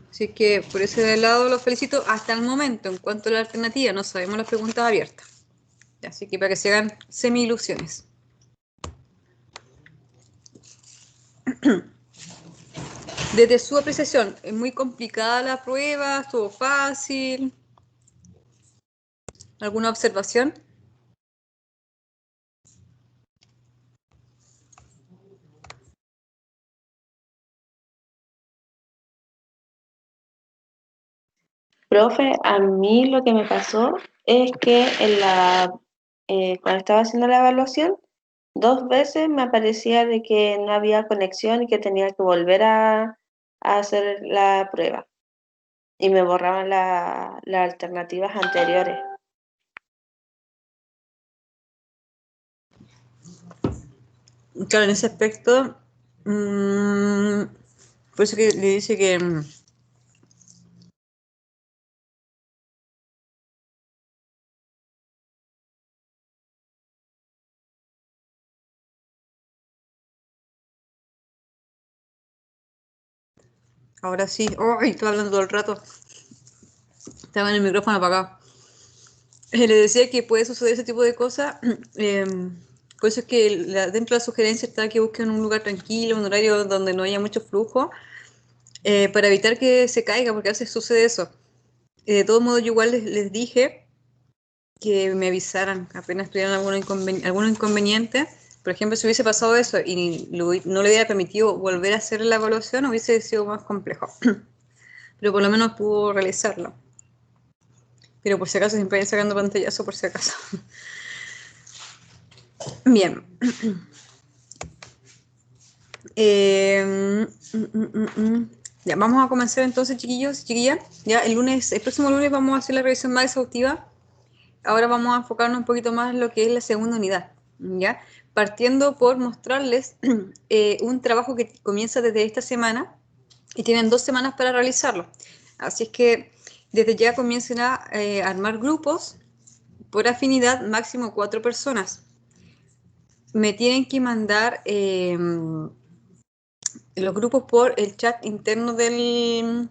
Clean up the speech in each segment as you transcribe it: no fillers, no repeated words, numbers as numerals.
Así que por ese lado los felicito hasta el momento. En cuanto a la alternativa, no sabemos las preguntas abiertas. Así que para que se hagan semi-ilusiones. Desde su apreciación, ¿es muy complicada la prueba? ¿Estuvo fácil? ¿Alguna observación? Profe, a mí lo que me pasó es que cuando estaba haciendo la evaluación, 2 veces me aparecía de que no había conexión y que tenía que volver a hacer la prueba. Y me borraban las alternativas anteriores. Claro, en ese aspecto, por eso que le dice que ahora sí. ¡Ay! Estoy hablando todo el rato. Estaba en el micrófono apagado. Le decía que puede suceder ese tipo de cosas. Por eso es que dentro de la sugerencia está que busquen un lugar tranquilo, un horario donde no haya mucho flujo, para evitar que se caiga, porque a veces sucede eso. De todos modos, yo igual les dije que me avisaran apenas tuvieran algún inconveniente. Por ejemplo, si hubiese pasado eso y no le hubiera permitido volver a hacer la evaluación, hubiese sido más complejo. Pero por lo menos pudo realizarlo. Pero por si acaso siempre vayan sacando pantallazo por si acaso. Bien. Ya, vamos a comenzar entonces, chiquillos, chiquillas. Ya, el próximo lunes vamos a hacer la revisión más exhaustiva. Ahora vamos a enfocarnos un poquito más en lo que es la segunda unidad, ¿ya? Partiendo por mostrarles un trabajo que comienza desde esta semana y tienen 2 semanas para realizarlo. Así es que desde ya comiencen a armar grupos por afinidad, máximo 4 personas. Me tienen que mandar los grupos por el chat interno del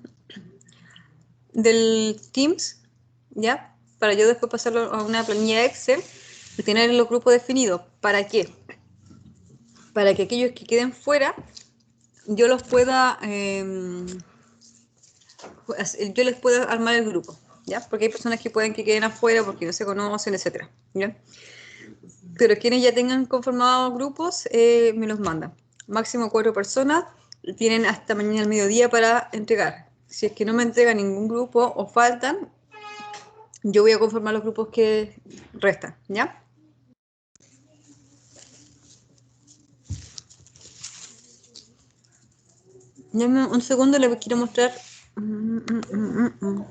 Teams, ¿ya? Para yo después pasarlo a una planilla Excel y tener los grupos definidos. ¿Para qué? Para que aquellos que queden fuera, yo los pueda, yo les pueda armar el grupo, ¿ya? Porque hay personas que pueden que queden afuera porque no se conocen, etcétera, ¿ya? Pero quienes ya tengan conformados grupos, me los mandan. Máximo 4 personas, tienen hasta mañana al mediodía para entregar. Si es que no me entrega ningún grupo o faltan, yo voy a conformar los grupos que restan, ¿ya? Dame un segundo, les quiero mostrar el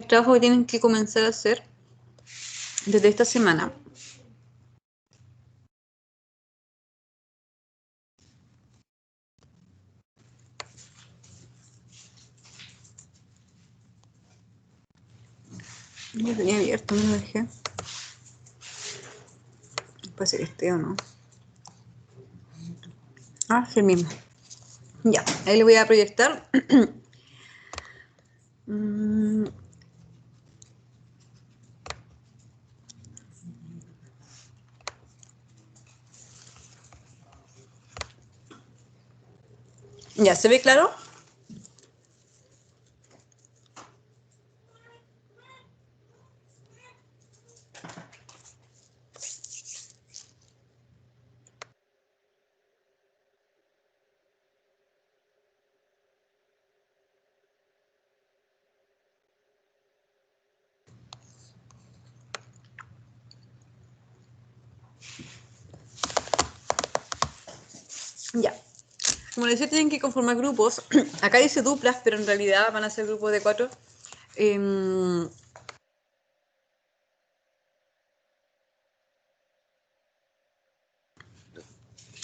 trabajo que tienen que comenzar a hacer desde esta semana. Yo tenía abierto, no lo dejé. Puede ser este o no. Ah, es el mismo. Ya, ahí le voy a proyectar. Ya, ¿se ve claro? Ya. Como les decía, tienen que conformar grupos. Acá dice duplas, pero en realidad van a ser grupos de 4.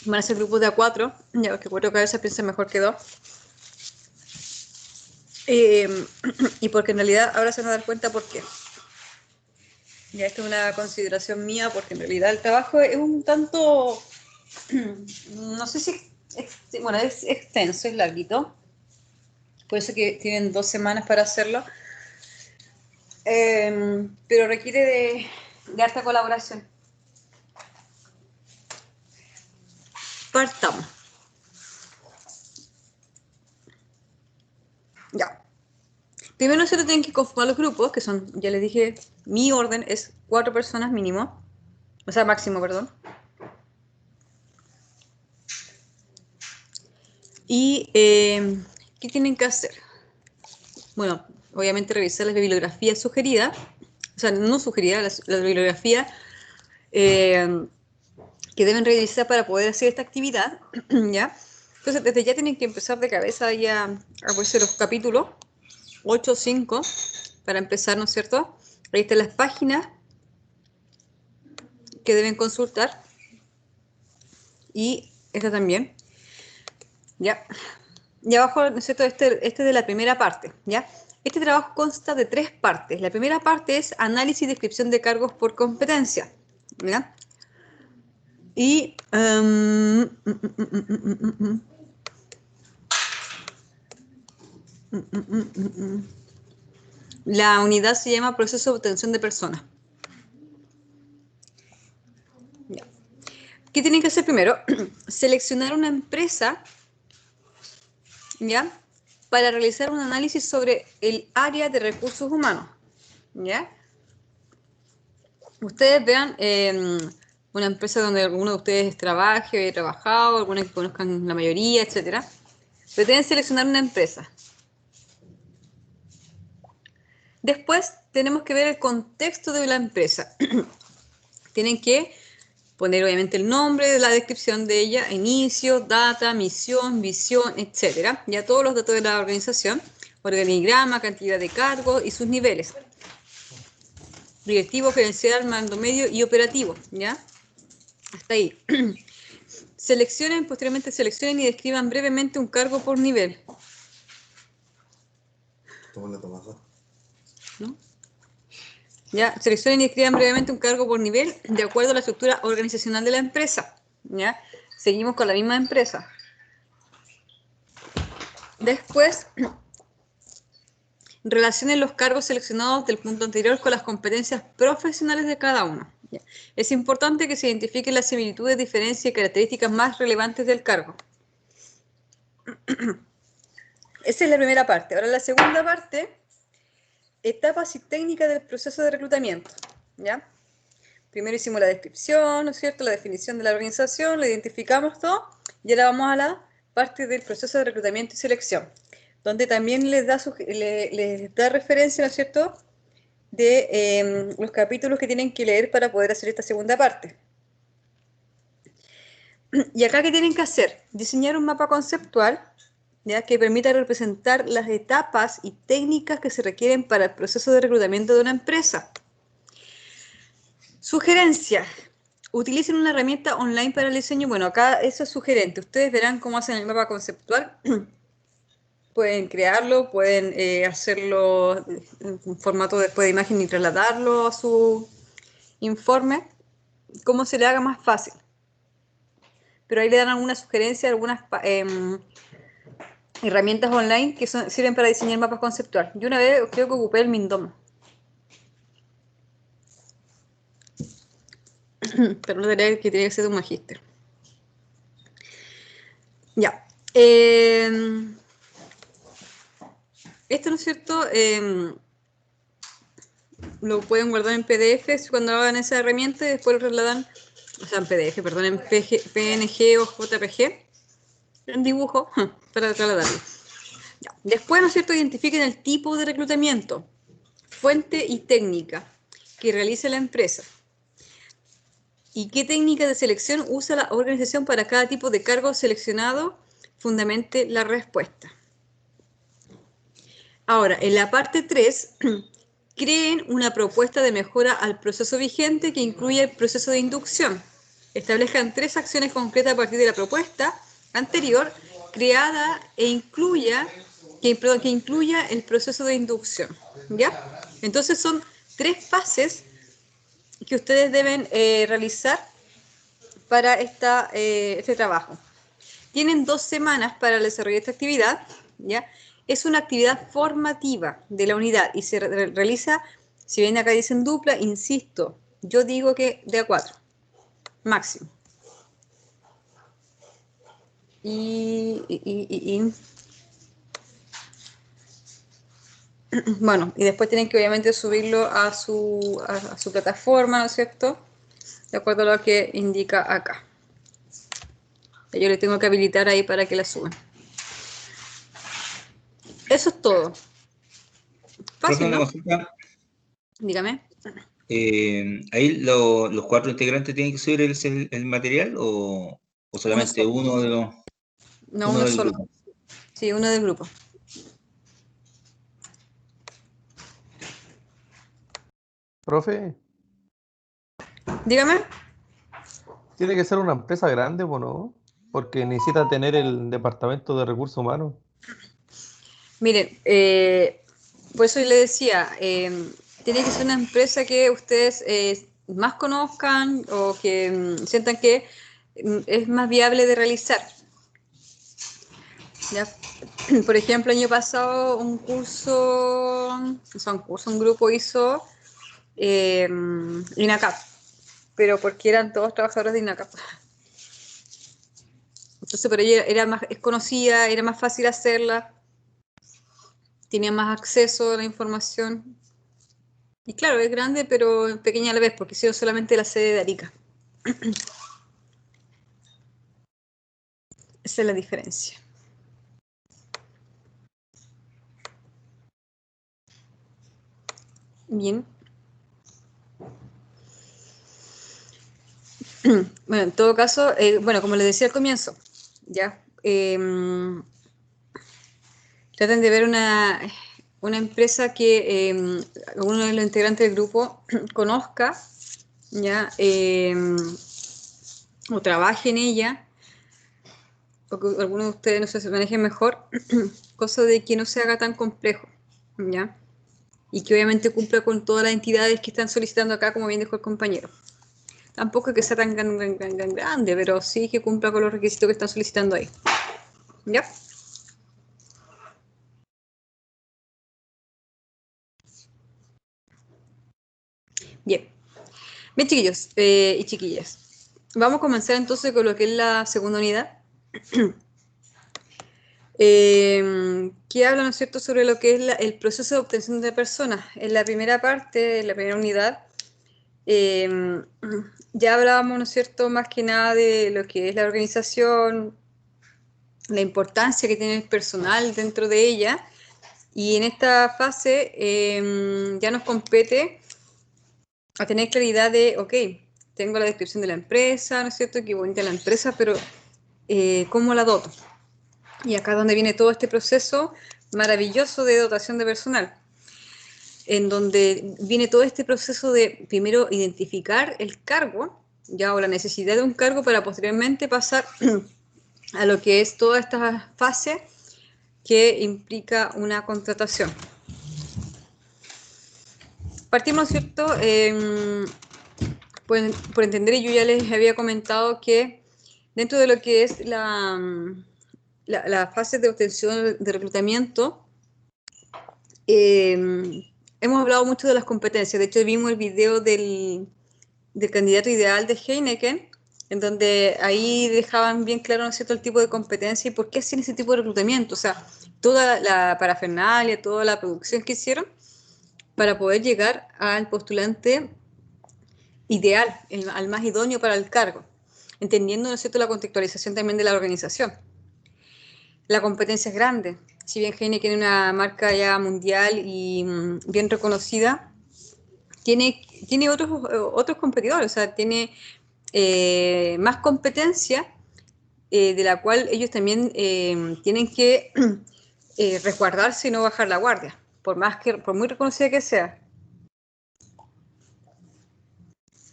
Van a ser grupos de A4. Ya, porque 4 cabezas piensan mejor que 2. Y porque en realidad ahora se van a dar cuenta por qué. Ya, esto es una consideración mía, porque en realidad el trabajo es un tanto, no sé si Sí, bueno, es extenso, es larguito. Por eso que tienen 2 semanas para hacerlo. Pero requiere de harta colaboración. Partamos. Ya. Primero nosotros tienen que conformar los grupos, que son, ya les dije, mi orden es 4 personas mínimo. O sea, máximo, perdón. Y, ¿qué tienen que hacer? Bueno, obviamente revisar la bibliografía sugerida, o sea, no sugerida, la bibliografía que deben revisar para poder hacer esta actividad, ¿ya? Entonces, desde ya tienen que empezar de cabeza ya a ponerse los capítulos, 8 o 5, para empezar, ¿no es cierto? Ahí están las páginas que deben consultar y esta también, ¿ya? Y abajo, ¿no es cierto? Este es de la primera parte, ¿ya? Este trabajo consta de 3 partes. La primera parte es análisis y descripción de cargos por competencia, ¿ya? Y la unidad se llama proceso de obtención de personas. Ya. ¿Qué tienen que hacer primero? Seleccionar una empresa, ¿ya? Para realizar un análisis sobre el área de recursos humanos, ¿ya? Ustedes vean una empresa donde alguno de ustedes trabaje o haya trabajado, alguna que conozcan la mayoría, etcétera. Pero deben seleccionar una empresa. Después tenemos que ver el contexto de la empresa. Tienen que poner obviamente el nombre, la descripción de ella, inicio, data, misión, visión, etcétera. Ya todos los datos de la organización, organigrama, cantidad de cargos y sus niveles. Directivo, gerencial, mando medio y operativo, ¿ya? Hasta ahí. Posteriormente seleccionen y describan brevemente un cargo por nivel. ¿No? ¿Ya? Seleccionen y describan brevemente un cargo por nivel de acuerdo a la estructura organizacional de la empresa. ¿Ya? Seguimos con la misma empresa. Después, relacionen los cargos seleccionados del punto anterior con las competencias profesionales de cada uno. ¿Ya? Es importante que se identifiquen las similitudes, diferencias y características más relevantes del cargo. Esa es la primera parte. Ahora la segunda parte, etapas y técnicas del proceso de reclutamiento. ¿Ya? Primero hicimos la descripción, ¿no es cierto? La definición de la organización, la identificamos todo, y ahora vamos a la parte del proceso de reclutamiento y selección, donde también les da referencia, ¿no es cierto?, de los capítulos que tienen que leer para poder hacer esta segunda parte. Y acá, ¿qué tienen que hacer? Diseñar un mapa conceptual, ¿ya?, que permita representar las etapas y técnicas que se requieren para el proceso de reclutamiento de una empresa. Sugerencias. Utilicen una herramienta online para el diseño. Bueno, acá eso es sugerente. Ustedes verán cómo hacen el mapa conceptual. Pueden crearlo, pueden hacerlo en un formato después de imagen y trasladarlo a su informe, como se le haga más fácil. Pero ahí le dan algunas sugerencias, algunas herramientas online que sirven para diseñar mapas conceptuales. Yo una vez creo que ocupé el Mindom. Pero no tenía que ser de un magíster. Ya. Esto, ¿no es cierto? Lo pueden guardar en PDF cuando hagan esa herramienta y después lo trasladan, o sea, en PDF, perdón, en PNG o JPG, en dibujo, para trasladarlo. Ya. Después, ¿no es cierto?, identifiquen el tipo de reclutamiento, fuente y técnica que realice la empresa. ¿Y qué técnica de selección usa la organización para cada tipo de cargo seleccionado? Fundamente la respuesta. Ahora, en la parte 3, creen una propuesta de mejora al proceso vigente que incluya el proceso de inducción. Establezcan 3 acciones concretas a partir de la propuesta anterior creada que incluya el proceso de inducción. ¿Ya? Entonces son 3 fases que ustedes deben realizar para este trabajo. tienen 2 semanas para el desarrollo de esta actividad, ¿ya? Es una actividad formativa de la unidad y se realiza, si bien acá dicen dupla, insisto, yo digo que de a 4, máximo. Bueno, y después tienen que obviamente subirlo a su plataforma, ¿no es cierto? De acuerdo a lo que indica acá. Yo le tengo que habilitar ahí para que la suban. Eso es todo. Profe, Fácil, una ¿no? consulta. Dígame. ¿Ahí los 4 integrantes tienen que subir el material o Uno solamente solo. No, uno uno del solo. grupo? Sí, uno del grupo. Profe, Dígame. tiene que ser una empresa grande, ¿o no? Porque necesita tener el departamento de recursos humanos. Miren, por eso yo le decía, tiene que ser una empresa que ustedes más conozcan o que sientan que es más viable de realizar. ¿Ya? Por ejemplo, el año pasado un grupo hizo INACAP, pero porque eran todos trabajadores de INACAP. Entonces, por ella es conocida, era más fácil hacerla, tenía más acceso a la información. Y claro, es grande, pero pequeña a la vez, porque hicieron solamente la sede de Arica. Esa es la diferencia. Bien. Bueno, en todo caso, bueno, como les decía al comienzo, ya, traten de ver una empresa que uno de los integrantes del grupo conozca, ya, o trabaje en ella, o que alguno de ustedes no sé, se maneje mejor, cosa de que no se haga tan complejo, ya, y que obviamente cumpla con todas las entidades que están solicitando acá, como bien dijo el compañero. Tampoco es que sea tan grande, pero sí que cumpla con los requisitos que están solicitando ahí. ¿Ya? Bien. Bien, chiquillos y chiquillas. Vamos a comenzar entonces con lo que es la segunda unidad. Que habla, ¿no es cierto?, sobre lo que es el proceso de obtención de personas. En la primera parte, en la primera unidad, ya hablábamos, ¿no es cierto?, más que nada de lo que es la organización, la importancia que tiene el personal dentro de ella. Y en esta fase ya nos compete a tener claridad de, ok, tengo la descripción de la empresa, ¿no es cierto?, qué bonita la empresa, pero ¿cómo la doto? Y acá es donde viene todo este proceso maravilloso de dotación de personal, en donde viene todo este proceso de primero identificar el cargo, ya, o la necesidad de un cargo, para posteriormente pasar a lo que es toda esta fase que implica una contratación. Partimos, ¿cierto? Por entender, y yo ya les había comentado que dentro de lo que es la fase de obtención de reclutamiento, hemos hablado mucho de las competencias. De hecho, vimos el video del candidato ideal de Heineken, en donde ahí dejaban bien claro, ¿no es cierto?, el tipo de competencia y por qué hacen ese tipo de reclutamiento. O sea, toda la parafernalia, toda la producción que hicieron para poder llegar al postulante ideal, al más idóneo para el cargo, entendiendo, ¿no es cierto?, la contextualización también de la organización. La competencia es grande. Si bien Heineken es una marca ya mundial y bien reconocida, tiene otros competidores, o sea, tiene más competencia de la cual ellos también tienen que resguardarse y no bajar la guardia, por muy reconocida que sea.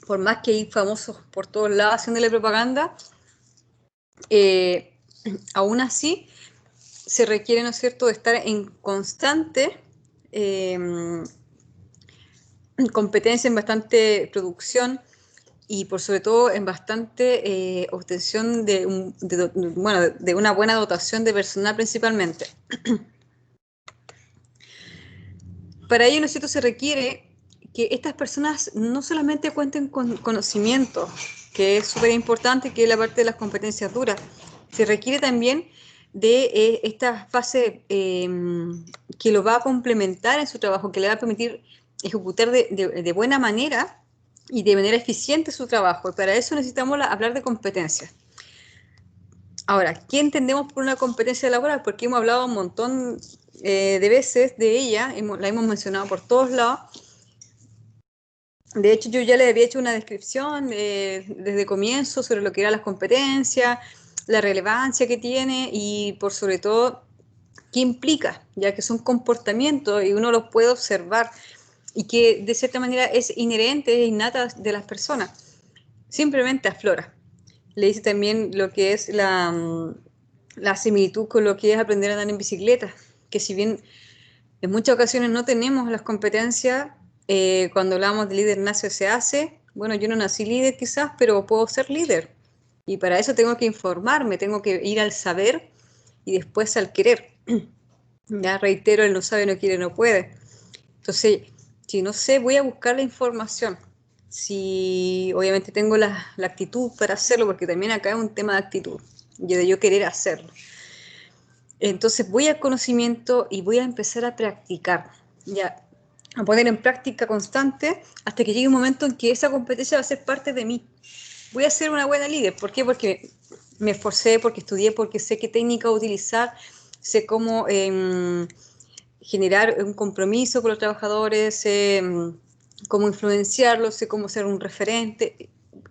Por más que hay famosos por todos lados haciéndole propaganda, aún así se requiere, ¿no es cierto?, de estar en constante competencia, en bastante producción, y por sobre todo en bastante obtención de una buena dotación de personal principalmente. Para ello, ¿no es cierto?, se requiere que estas personas no solamente cuenten con conocimiento, que es súper importante, que es la parte de las competencias duras, se requiere también de esta fase que lo va a complementar en su trabajo, que le va a permitir ejecutar de buena manera y de manera eficiente su trabajo. Y para eso necesitamos hablar de competencias. Ahora, ¿qué entendemos por una competencia laboral? Porque hemos hablado un montón de veces de ella, la hemos mencionado por todos lados. De hecho, yo ya le había hecho una descripción desde comienzo sobre lo que eran las competencias, la relevancia que tiene y por sobre todo qué implica, ya que son comportamientos y uno los puede observar y que de cierta manera es inherente, es innata de las personas. Simplemente aflora. Le dice también lo que es la similitud con lo que es aprender a andar en bicicleta, que si bien en muchas ocasiones no tenemos las competencias, cuando hablamos de líder nace o se hace, bueno, yo no nací líder quizás, pero puedo ser líder. Y para eso tengo que informarme, tengo que ir al saber y después al querer. Ya reitero, el no sabe, no quiere, no puede. Entonces, si no sé, voy a buscar la información. Si obviamente tengo la actitud para hacerlo, porque también acá es un tema de actitud, de yo querer hacerlo. Entonces voy al conocimiento y voy a empezar a practicar, ya, a poner en práctica constante hasta que llegue un momento en que esa competencia va a ser parte de mí. Voy a ser una buena líder. ¿Por qué? Porque me esforcé, porque estudié, porque sé qué técnica utilizar, sé cómo generar un compromiso con los trabajadores, sé cómo influenciarlos, sé cómo ser un referente,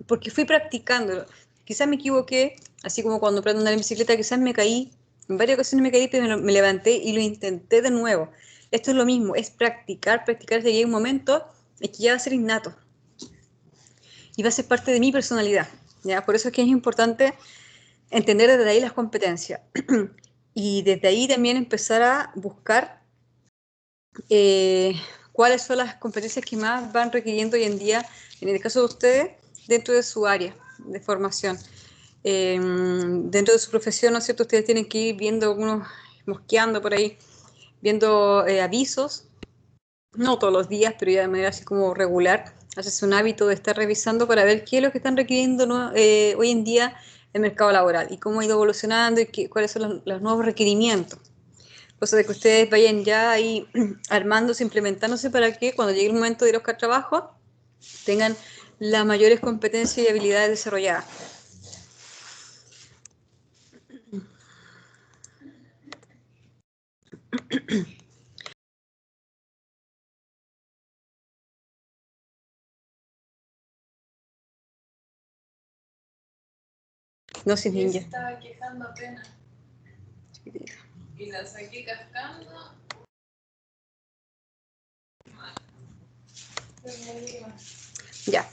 porque fui practicándolo. Quizás me equivoqué, así como cuando aprendí a andar en bicicleta, quizás me caí, en varias ocasiones me caí, pero me levanté y lo intenté de nuevo. Esto es lo mismo, es practicar, practicar hasta que llegue un momento en que ya va a ser innato y va a ser parte de mi personalidad, ¿ya? Por eso es que es importante entender desde ahí las competencias y desde ahí también empezar a buscar cuáles son las competencias que más van requiriendo hoy en día, en el caso de ustedes, dentro de su área de formación. Dentro de su profesión, ¿no es cierto?, ustedes tienen que ir viendo algunos, mosqueando por ahí, viendo avisos, no todos los días, pero ya de manera así como regular, haces un hábito de estar revisando para ver qué es lo que están requiriendo, ¿no?, hoy en día el mercado laboral y cómo ha ido evolucionando y cuáles son los nuevos requerimientos. Cosa de que ustedes vayan ya ahí armándose, implementándose para que cuando llegue el momento de ir a buscar trabajo tengan las mayores competencias y habilidades desarrolladas. No, sin ninja. Se estaba quejando apenas. Y la saqué cascando. Ya.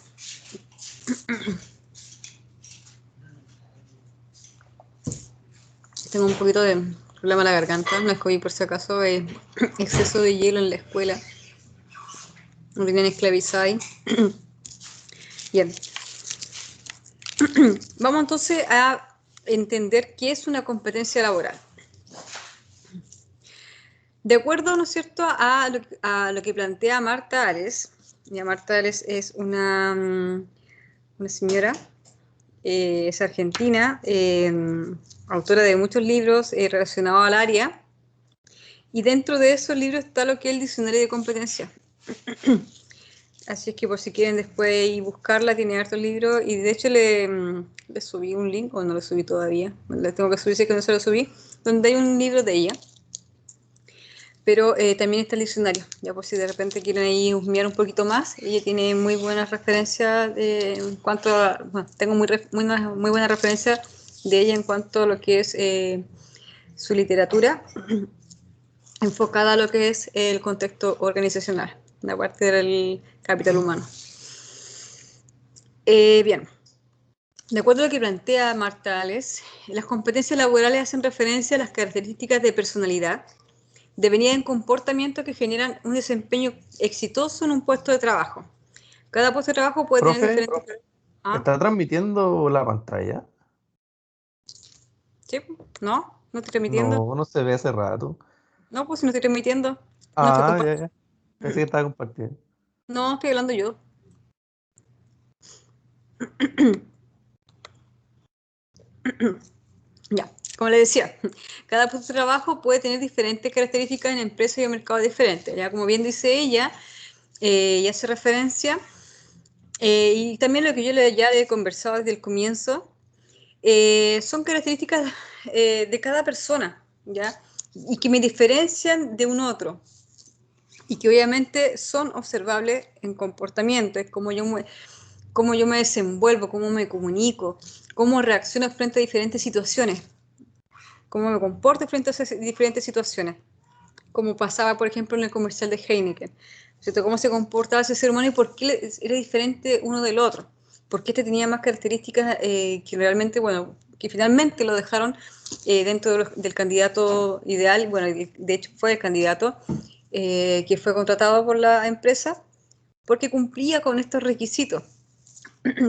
Tengo un poquito de problema en la garganta, no es COVID por si acaso, exceso de hielo en la escuela. Me tienen esclavizada ahí. Bien. Vamos entonces a entender qué es una competencia laboral. De acuerdo, ¿no es cierto?, a lo que plantea Marta Ares. Ya Marta Ares es una señora, es argentina, autora de muchos libros relacionados al área, y dentro de esos libros está lo que es el diccionario de competencia. Así es que por si quieren después ir buscarla, tiene hartos libros, y de hecho le subí un link, o no lo subí todavía, le tengo que subir si es que no se lo subí, donde hay un libro de ella. Pero también está el diccionario, ya por si de repente quieren ahí husmear un poquito más. Ella tiene muy buenas referencias en cuanto a, bueno, tengo muy buena referencia de ella en cuanto a lo que es su literatura, enfocada a lo que es el contexto organizacional, la parte del capital humano. Bien, de acuerdo a lo que plantea Marta Ares, las competencias laborales hacen referencia a las características de personalidad, devenida en comportamientos que generan un desempeño exitoso en un puesto de trabajo. Cada puesto de trabajo puede tener Profe, diferentes... Ah, ¿Está transmitiendo la pantalla? sí, no, no estoy transmitiendo. No, no se ve hace rato. No, pues si no estoy transmitiendo. No estoy Ah, ya, compartiendo. ya. Pensé que estaba compartiendo. No, estoy hablando yo. Ya, como le decía, cada puesto de trabajo puede tener diferentes características en empresas y en mercados diferentes. Ya, como bien dice ella, y hace referencia, y también lo que yo ya le he conversado desde el comienzo, son características de cada persona, ¿ya? Y que me diferencian de un otro. Y que obviamente son observables en comportamiento, es cómo yo me desenvuelvo, cómo me comunico, cómo reacciono frente a diferentes situaciones, cómo me comporto frente a esas diferentes situaciones, como pasaba, por ejemplo, en el comercial de Heineken, ¿cierto? Cómo se comportaba ese ser humano y por qué era diferente uno del otro, por qué este tenía más características que realmente, bueno, que finalmente lo dejaron dentro del candidato ideal, bueno, de hecho fue el candidato que fue contratado por la empresa porque cumplía con estos requisitos,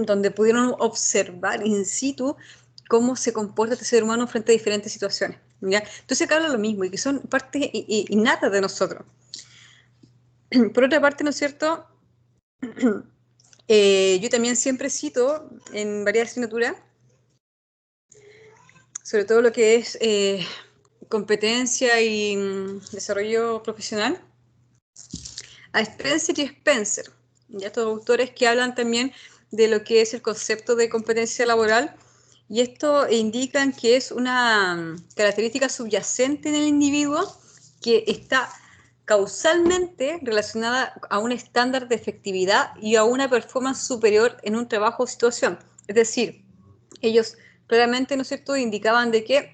donde pudieron observar in situ cómo se comporta este ser humano frente a diferentes situaciones, ¿ya? Entonces acá habla lo mismo, y que son partes innatas de nosotros. Por otra parte, ¿no es cierto? Yo también siempre cito en varias asignaturas, sobre todo lo que es competencia y desarrollo profesional, a Spencer y Spencer, ya estos autores que hablan también de lo que es el concepto de competencia laboral, y esto indican que es una característica subyacente en el individuo que está causalmente relacionada a un estándar de efectividad y a una performance superior en un trabajo o situación. Es decir, ellos claramente, ¿no es cierto?, indicaban de que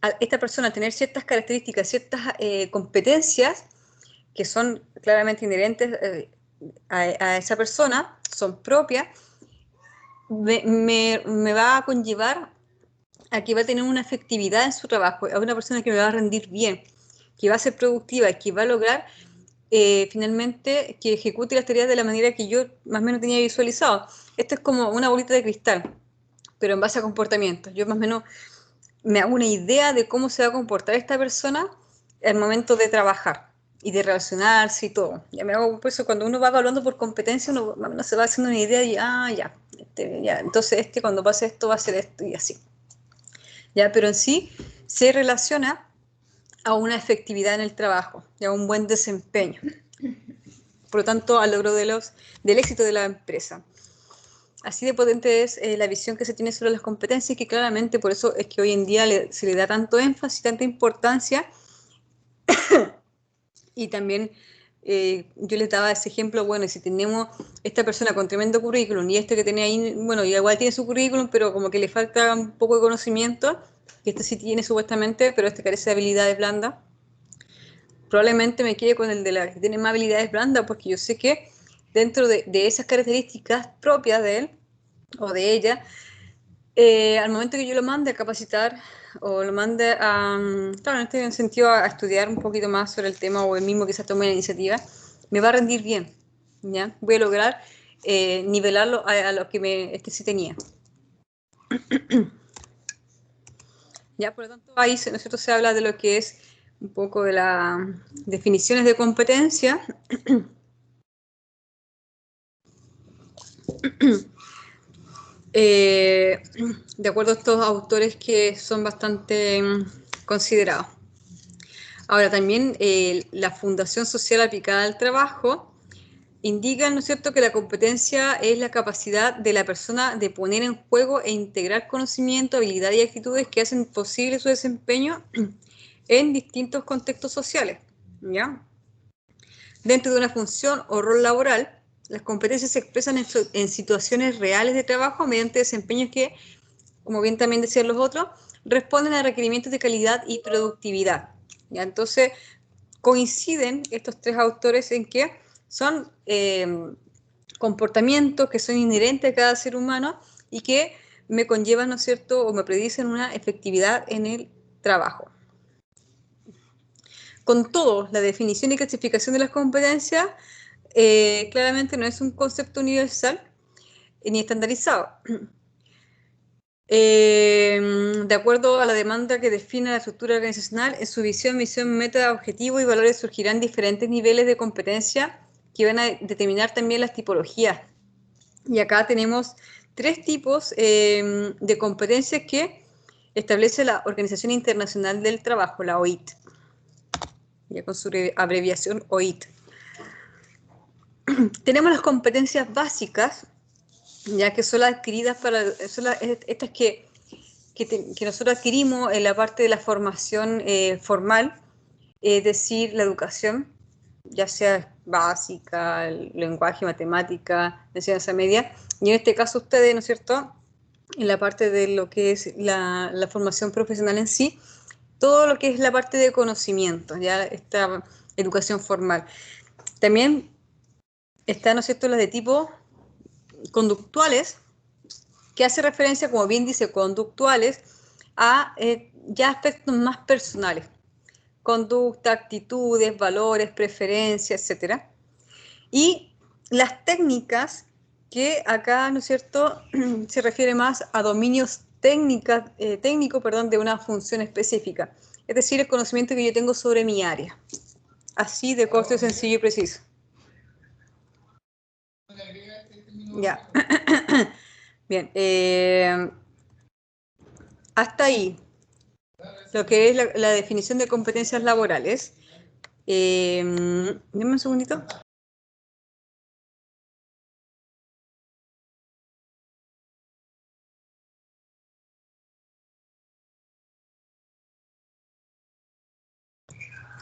a esta persona tener ciertas características, ciertas competencias, que son claramente inherentes a esa persona, son propias, me va a conllevar a que va a tener una efectividad en su trabajo, a una persona que me va a rendir bien, que va a ser productiva, que va a lograr finalmente que ejecute las tareas de la manera que yo más o menos tenía visualizado. Esto es como una bolita de cristal, pero en base a comportamientos. Yo más o menos me hago una idea de cómo se va a comportar esta persona al momento de trabajar y de relacionarse y todo. Ya me hago, por eso cuando uno va evaluando por competencia, uno más o menos se va haciendo una idea y ya, entonces cuando pase esto va a hacer esto y así. Ya, pero en sí se relaciona a una efectividad en el trabajo y a un buen desempeño. Por lo tanto, al logro del éxito de la empresa. Así de potente es la visión que se tiene sobre las competencias, que claramente por eso es que hoy en día se le da tanto énfasis, tanta importancia, y también yo les daba ese ejemplo, bueno, y si tenemos esta persona con tremendo currículum y este que tiene ahí, bueno, igual tiene su currículum, pero como que le falta un poco de conocimiento, que este sí tiene supuestamente, pero este carece de habilidades blandas, probablemente me quede con el de la que tiene más habilidades blandas, porque yo sé que dentro de esas características propias de él o de ella, al momento que yo lo mande a capacitar o lo mande a, claro, en este sentido, a estudiar un poquito más sobre el tema o el mismo quizás tome la iniciativa, me va a rendir bien, ¿ya? Voy a lograr nivelarlo a lo que este sí tenía. ¿Ya? Por lo tanto, ahí, ¿no es cierto?, se habla de lo que es un poco de las definiciones de competencia. De acuerdo a estos autores que son bastante considerados. Ahora, también la Fundación Social Aplicada al Trabajo indica, ¿no es cierto?, que la competencia es la capacidad de la persona de poner en juego e integrar conocimiento, habilidad y actitudes que hacen posible su desempeño en distintos contextos sociales, ¿ya? Dentro de una función o rol laboral, las competencias se expresan en situaciones reales de trabajo mediante desempeños que, como bien también decían los otros, responden a requerimientos de calidad y productividad. ¿Ya? Entonces, coinciden estos tres autores en que son comportamientos que son inherentes a cada ser humano y que me conllevan, ¿no es cierto?, o me predicen una efectividad en el trabajo. Con todo, la definición y clasificación de las competencias claramente no es un concepto universal, ni estandarizado. De acuerdo a la demanda que define la estructura organizacional, en su visión, misión, método, objetivo y valores surgirán diferentes niveles de competencia que van a determinar también las tipologías. Y acá tenemos 3 tipos de competencias que establece la Organización Internacional del Trabajo, la OIT, ya con su abreviación OIT. Tenemos las competencias básicas, ya que son las adquiridas estas que nosotros adquirimos en la parte de la formación formal, es decir, la educación, ya sea básica, el lenguaje, matemática, enseñanza media, y en este caso ustedes, ¿no es cierto?, en la parte de lo que es la formación profesional en sí, todo lo que es la parte de conocimiento, ya esta educación formal. También están, ¿no es cierto?, las de tipo conductuales, que hace referencia, como bien dice, conductuales, a ya aspectos más personales, conducta, actitudes, valores, preferencias, etc. Y las técnicas, que acá, ¿no es cierto?, se refiere más a dominios técnicos, de una función específica, es decir, el conocimiento que yo tengo sobre mi área, así de corto, sencillo y preciso. Ya. Bien, hasta ahí lo que es la definición de competencias laborales. Deme un segundito.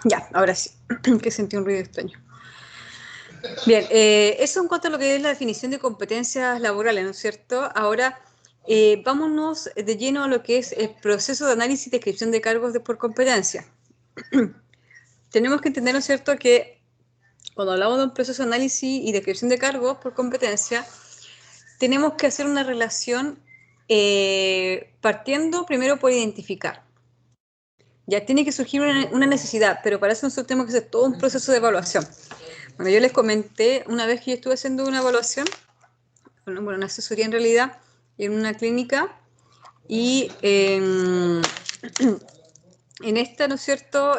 Ya, ahora sí, que sentí un ruido extraño. Bien, eso en cuanto a lo que es la definición de competencias laborales, ¿no es cierto? Ahora, vámonos de lleno a lo que es el proceso de análisis y descripción de cargos por competencia. Tenemos que entender, ¿no es cierto?, que cuando hablamos de un proceso de análisis y descripción de cargos por competencia, tenemos que hacer una relación partiendo primero por identificar. Ya tiene que surgir una necesidad, pero para eso nosotros tenemos que hacer todo un proceso de evaluación. Bueno, yo les comenté una vez que yo estuve haciendo una evaluación, bueno, una asesoría en realidad, en una clínica, y en esta, ¿no es cierto?,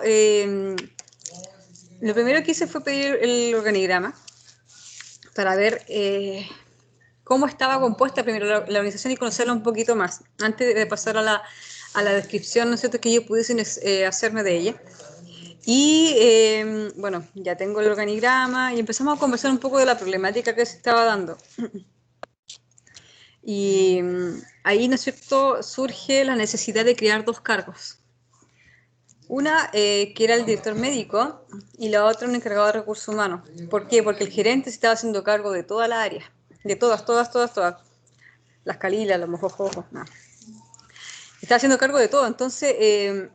lo primero que hice fue pedir el organigrama para ver cómo estaba compuesta primero la organización y conocerla un poquito más, antes de pasar a la descripción, ¿no es cierto?, que ellos pudiesen hacerme de ella. Y bueno, ya tengo el organigrama y empezamos a conversar un poco de la problemática que se estaba dando. Y ahí, ¿no es cierto?, surge la necesidad de crear 2 cargos. Una que era el director médico y la otra un encargado de recursos humanos. ¿Por qué? Porque el gerente se estaba haciendo cargo de toda la área, de todas. Las calilas, los mojojojos, no. Estaba haciendo cargo de todo, entonces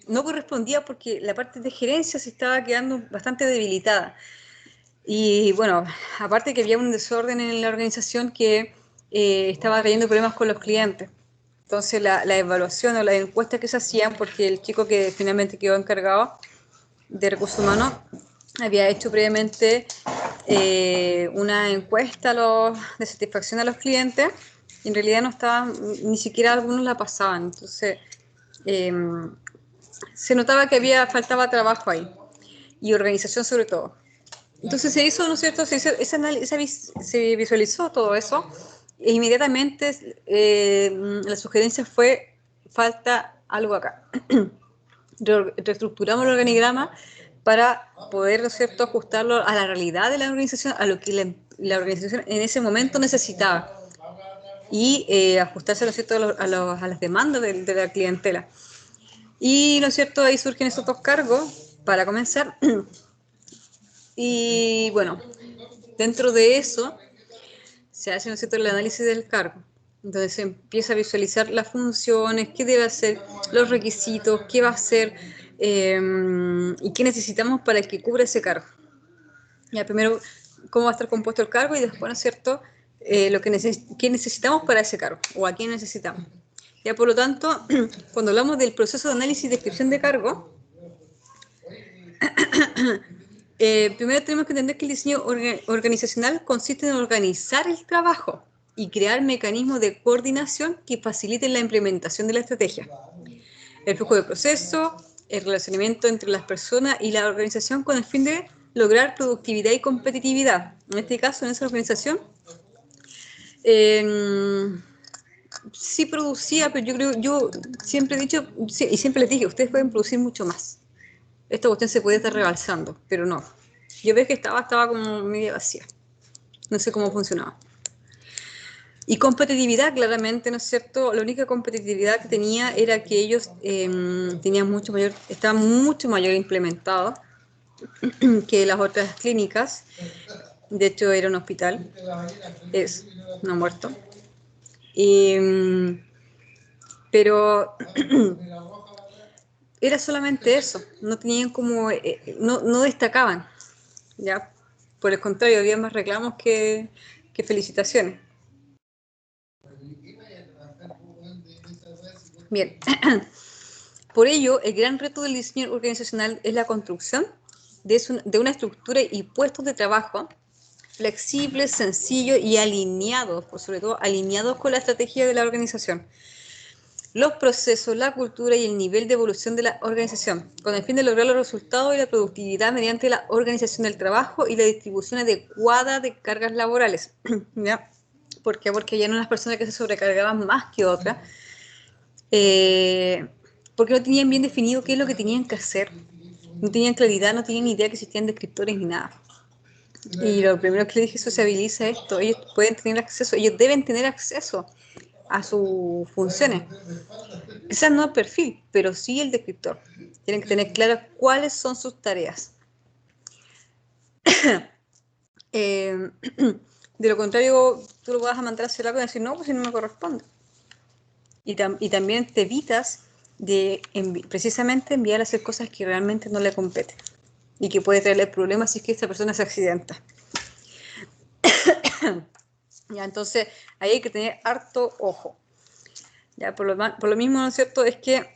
no correspondía porque la parte de gerencia se estaba quedando bastante debilitada. Y bueno, aparte que había un desorden en la organización que estaba trayendo problemas con los clientes. Entonces la evaluación o las encuestas que se hacían, porque el chico que finalmente quedó encargado de recursos humanos había hecho previamente una encuesta de satisfacción a los clientes, y en realidad no estaban, ni siquiera algunos la pasaban. Entonces se notaba que faltaba trabajo ahí, y organización sobre todo. Entonces se hizo, ¿no es cierto?, se visualizó todo eso, e inmediatamente la sugerencia fue: falta algo acá. Reestructuramos el organigrama para poder, ¿no es cierto?, ajustarlo a la realidad de la organización, a lo que la organización en ese momento necesitaba, y ajustarse, ¿no es cierto?, a las demandas de la clientela. Y, ¿no es cierto?, ahí surgen esos 2 cargos para comenzar. Y bueno, dentro de eso se hace, ¿no es cierto?, el análisis del cargo. Entonces se empieza a visualizar las funciones, qué debe hacer, los requisitos, qué va a hacer y qué necesitamos para que cubra ese cargo. Ya, primero, cómo va a estar compuesto el cargo, y después, ¿no es cierto?, qué necesitamos para ese cargo o a quién necesitamos. Ya, por lo tanto, cuando hablamos del proceso de análisis y descripción de cargo, primero tenemos que entender que el diseño organizacional consiste en organizar el trabajo. y crear mecanismos de coordinación que faciliten la implementación de la estrategia. El flujo de proceso, el relacionamiento entre las personas y la organización con el fin de lograr productividad y competitividad. En este caso, en esa organización, sí producía, pero yo siempre he dicho, sí, y siempre les dije, ustedes pueden producir mucho más. Esta cuestión se puede estar rebalsando, pero no. Yo veo que estaba como media vacía. No sé cómo funcionaba. Y competitividad, claramente, ¿no es cierto? La única competitividad que tenía era que ellos estaban mucho mayor implementados que las otras clínicas. De hecho, era un hospital. No ha muerto. Pero era solamente eso. No tenían como... no destacaban. ¿Ya? Por el contrario, había más reclamos que felicitaciones. Bien. Por ello, el gran reto del diseño organizacional es la construcción de una estructura y puestos de trabajo flexibles, sencillos y alineados, por sobre todo alineados con la estrategia de la organización, los procesos, la cultura y el nivel de evolución de la organización, con el fin de lograr los resultados y la productividad mediante la organización del trabajo y la distribución adecuada de cargas laborales. ¿Ya? ¿Por qué? Porque había unas personas que se sobrecargaban más que otras, porque no tenían bien definido qué es lo que tenían que hacer, no tenían claridad, no tenían ni idea que existían descriptores ni nada. Y lo primero que le dije, sociabiliza esto, ellos pueden tener acceso, ellos deben tener acceso a sus funciones. Quizás no el perfil, pero sí el descriptor. Tienen que tener claro cuáles son sus tareas. De lo contrario, tú lo vas a mandar a hacer algo y decir, no, pues si no me corresponde. Y también te evitas de precisamente enviar a hacer cosas que realmente no le competen y que puede traerle problemas si es que esta persona se accidenta. Ya, entonces, ahí hay que tener harto ojo. Ya, por lo mismo, ¿no es cierto? Es que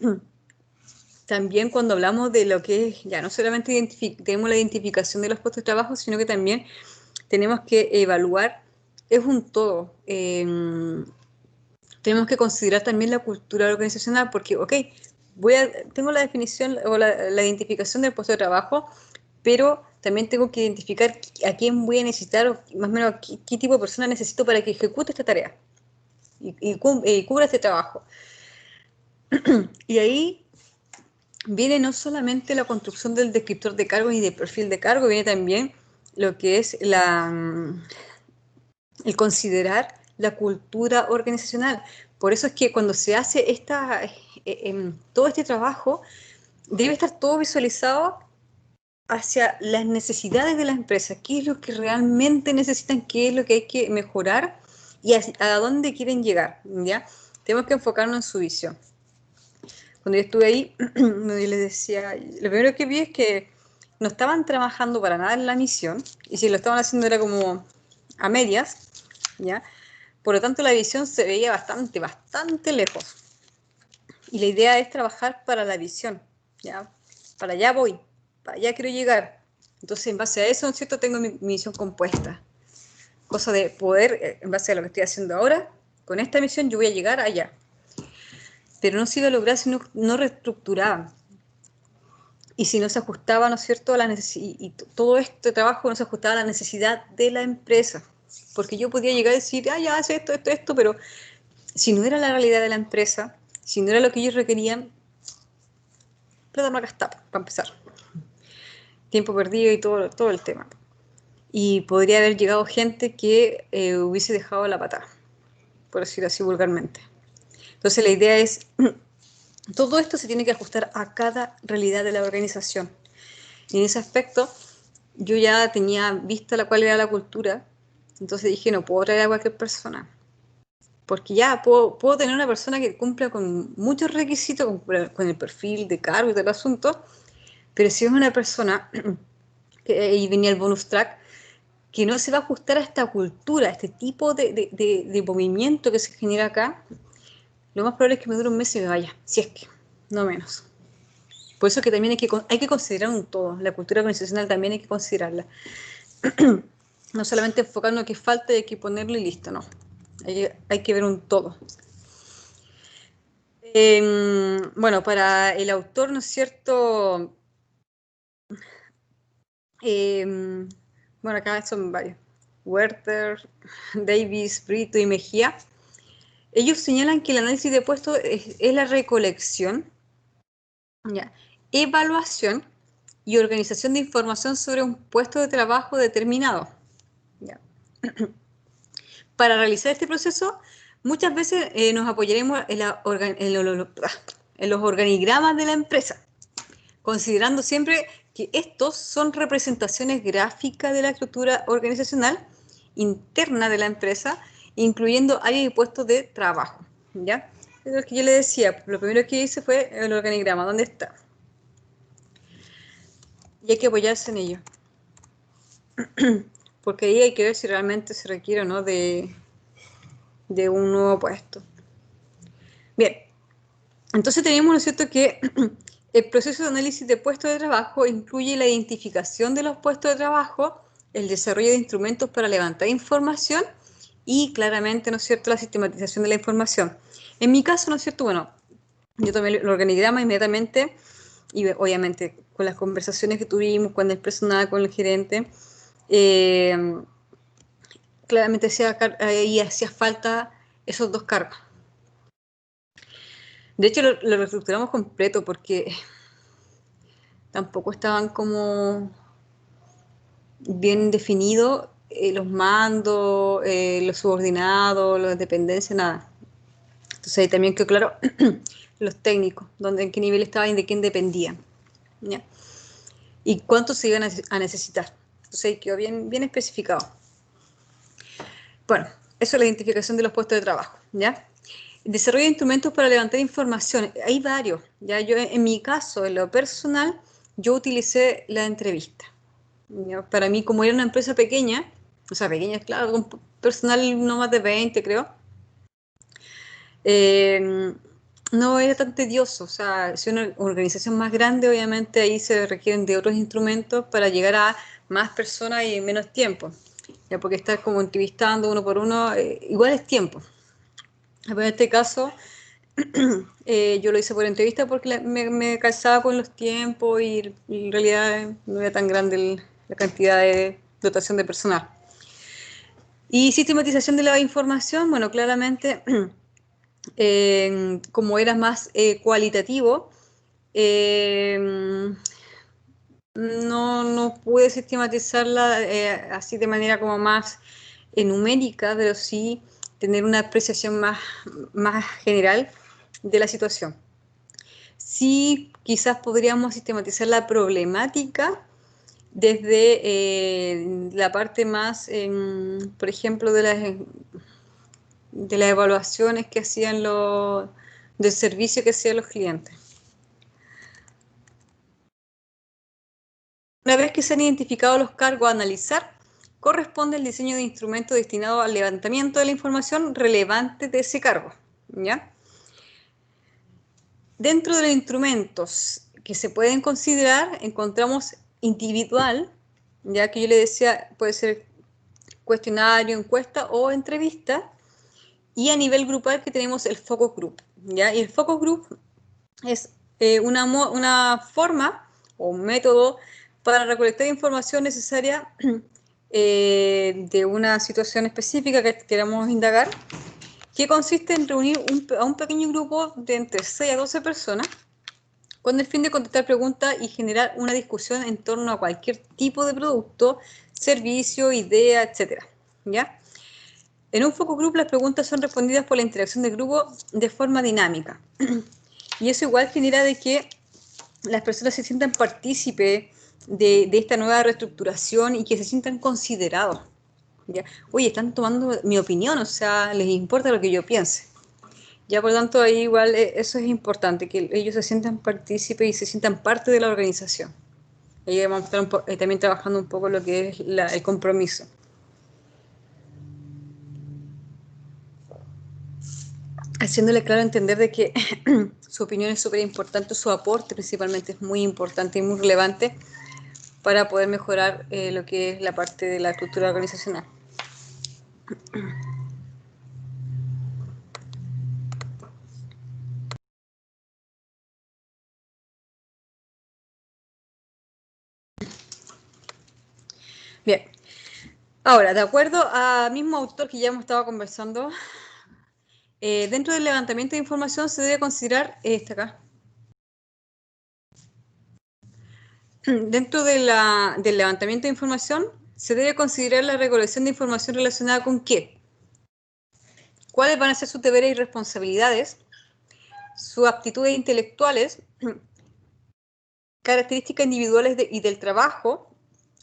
también cuando hablamos de lo que es, ya no solamente tenemos la identificación de los puestos de trabajo, sino que también tenemos que evaluar, es un todo. Tenemos que considerar también la cultura organizacional, porque, ok, tengo la definición o la identificación del puesto de trabajo, pero también tengo que identificar a quién voy a necesitar, o más o menos qué tipo de persona necesito para que ejecute esta tarea y cubra este trabajo. Y ahí viene no solamente la construcción del descriptor de cargo y del perfil de cargo, viene también lo que es el considerar la cultura organizacional. Por eso es que cuando se hace todo este trabajo, debe estar todo visualizado hacia las necesidades de la empresa, qué es lo que realmente necesitan, qué es lo que hay que mejorar y a dónde quieren llegar, ¿ya? Tenemos que enfocarnos en su visión. Cuando yo estuve ahí, yo les decía, lo primero que vi es que no estaban trabajando para nada en la misión, y si lo estaban haciendo era como a medias, ¿ya? Por lo tanto, la visión se veía bastante lejos. Y la idea es trabajar para la visión, ¿ya? Para allá voy, para allá quiero llegar. Entonces, en base a eso, ¿no es cierto?, tengo mi misión compuesta. Cosa de poder, en base a lo que estoy haciendo ahora, con esta misión yo voy a llegar allá. Pero no se iba a lograr si no reestructuraban. Y si no se ajustaba, ¿no es cierto?, a la necesidad, y todo este trabajo no se ajustaba a la necesidad de la empresa. Porque yo podía llegar a decir, ya hace esto, pero si no era la realidad de la empresa, si no era lo que ellos requerían, plata no gastaba, para empezar. Tiempo perdido y todo el tema. Y podría haber llegado gente que hubiese dejado la patada, por decirlo así vulgarmente. Entonces la idea es, todo esto se tiene que ajustar a cada realidad de la organización. Y en ese aspecto, yo ya tenía vista cuál era la cultura, entonces dije, no puedo traer a cualquier persona. Porque ya puedo tener una persona que cumpla con muchos requisitos, con el perfil de cargo y todo el asunto, pero si es una persona, y venía el bonus track, que no se va a ajustar a esta cultura, a este tipo de movimiento que se genera acá, lo más probable es que me dure un mes y me vaya, si es que, no menos. Por eso que también hay que considerar un todo, la cultura organizacional también hay que considerarla. No solamente enfocarnos en qué falta y hay que ponerlo y listo, no. Hay que ver un todo. Bueno, para el autor, ¿no es cierto? Bueno, acá son varios. Werther, Davis, Brito y Mejía. Ellos señalan que el análisis de puestos es la recolección, ¿ya?, evaluación y organización de información sobre un puesto de trabajo determinado. ¿Ya? Para realizar este proceso, muchas veces nos apoyaremos en los organigramas de la empresa, considerando siempre que estos son representaciones gráficas de la estructura organizacional interna de la empresa, incluyendo áreas y puestos de trabajo. ¿Ya? Es lo que yo le decía, lo primero que hice fue el organigrama, ¿dónde está? Y hay que apoyarse en ello. Porque ahí hay que ver si realmente se requiere o no de un nuevo puesto. Bien, entonces tenemos, ¿no es cierto?, que el proceso de análisis de puestos de trabajo incluye la identificación de los puestos de trabajo, el desarrollo de instrumentos para levantar información y claramente, ¿no es cierto?, la sistematización de la información. En mi caso, ¿no es cierto?, bueno, yo tomé el organigrama inmediatamente y obviamente con las conversaciones que tuvimos con el personal, con el gerente, claramente ahí hacía falta esos dos cargos. De hecho, lo reestructuramos completo porque tampoco estaban como bien definidos los mandos, los subordinados, las dependencias, nada. Entonces ahí también quedó claro los técnicos, en qué nivel estaban y de quién dependían, ¿ya? Y cuánto se iban a necesitar. Entonces ahí quedó bien especificado. Bueno, eso es la identificación de los puestos de trabajo, ¿ya? Desarrollo de instrumentos para levantar información. Hay varios, ¿ya? Yo, en mi caso, en lo personal, yo utilicé la entrevista. ¿Ya? Para mí, como era una empresa pequeña, o sea, pequeña, claro, con personal no más de 20, creo, no era tan tedioso. O sea, si una organización más grande, obviamente ahí se requieren de otros instrumentos para llegar a más personas y en menos tiempo. Ya, porque estar como entrevistando uno por uno, igual es tiempo. Pero en este caso, yo lo hice por entrevista porque me calzaba con los tiempos y en realidad no era tan grande la cantidad de dotación de personal. Y sistematización de la información, bueno, claramente, como era más cualitativo, no pude sistematizarla así de manera como más numérica, pero sí tener una apreciación más general de la situación. Sí, quizás podríamos sistematizar la problemática desde la parte más, por ejemplo, de las evaluaciones que hacían del servicio que hacían los clientes. Una vez que se han identificado los cargos a analizar, corresponde el diseño de instrumentos destinados al levantamiento de la información relevante de ese cargo, ¿ya? Dentro de los instrumentos que se pueden considerar, encontramos individual, ya que yo le decía, puede ser cuestionario, encuesta o entrevista, y a nivel grupal que tenemos el focus group, ¿ya? Y el focus group es una forma o un método para recolectar información necesaria de una situación específica que queramos indagar, que consiste en reunir a un pequeño grupo de entre 6 a 12 personas con el fin de contestar preguntas y generar una discusión en torno a cualquier tipo de producto, servicio, idea, etc. ¿Ya? En un focus group las preguntas son respondidas por la interacción del grupo de forma dinámica. Y eso igual genera de que las personas se sientan partícipes de esta nueva reestructuración y que se sientan considerados. ¿Ya? Oye, están tomando mi opinión, o sea, les importa lo que yo piense. Ya, por lo tanto, ahí igual eso es importante, que ellos se sientan partícipes y se sientan parte de la organización. Ahí vamos a estar también trabajando un poco lo que es el compromiso. Haciéndole claro entender de que su opinión es súper importante, su aporte principalmente es muy importante y muy relevante para poder mejorar lo que es la parte de la cultura organizacional. Bien. Ahora, de acuerdo al mismo autor que ya hemos estado conversando, dentro del levantamiento de información se debe considerar acá. Dentro del levantamiento de información se debe considerar la recolección de información relacionada con qué, cuáles van a ser sus deberes y responsabilidades, sus aptitudes intelectuales, características individuales y del trabajo,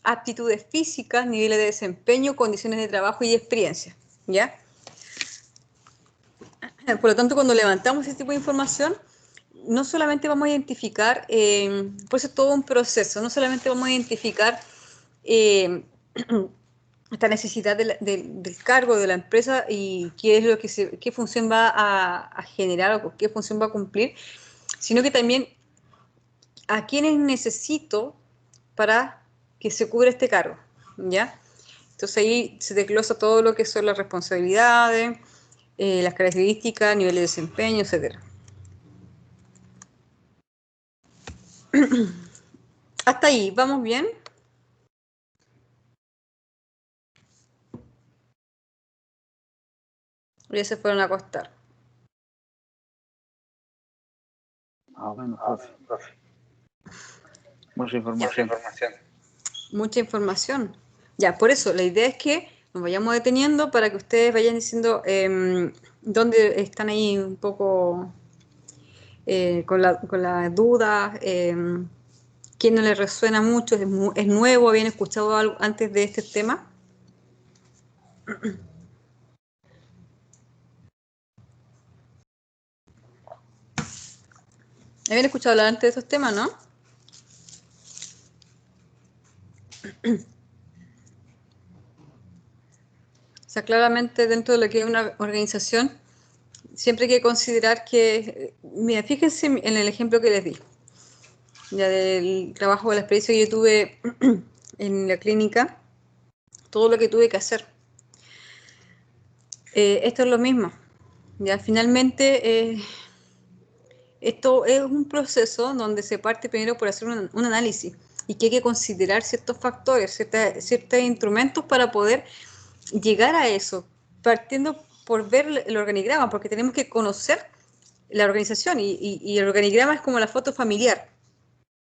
aptitudes físicas, niveles de desempeño, condiciones de trabajo y experiencia, ¿ya? Por lo tanto, cuando levantamos este tipo de información, no solamente vamos a identificar, pues es todo un proceso, no solamente vamos a identificar esta necesidad del cargo de la empresa y qué es lo que qué función va a generar o qué función va a cumplir, sino que también a quiénes necesito para que se cubra este cargo, ¿ya? Entonces ahí se desglosa todo lo que son las responsabilidades, las características, nivel de desempeño, etc. Hasta ahí, ¿vamos bien? Ya se fueron a acostar. Ah, bueno, profe. Mucha información. Mucha información. Ya, por eso, la idea es que nos vayamos deteniendo para que ustedes vayan diciendo dónde están ahí un poco con la duda, quién no les resuena mucho, es nuevo, habían escuchado algo antes de este tema. ¿Habían escuchado hablar antes de estos temas, no? O sea, claramente dentro de lo que es una organización, siempre hay que considerar que, mira, fíjense en el ejemplo que les di, ya del trabajo, de la experiencia que yo tuve en la clínica, todo lo que tuve que hacer. Esto es lo mismo. Ya finalmente, esto es un proceso donde se parte primero por hacer un análisis y que hay que considerar ciertos factores, ciertos instrumentos para poder llegar a eso, partiendo por ver el organigrama, porque tenemos que conocer la organización y el organigrama es como la foto familiar.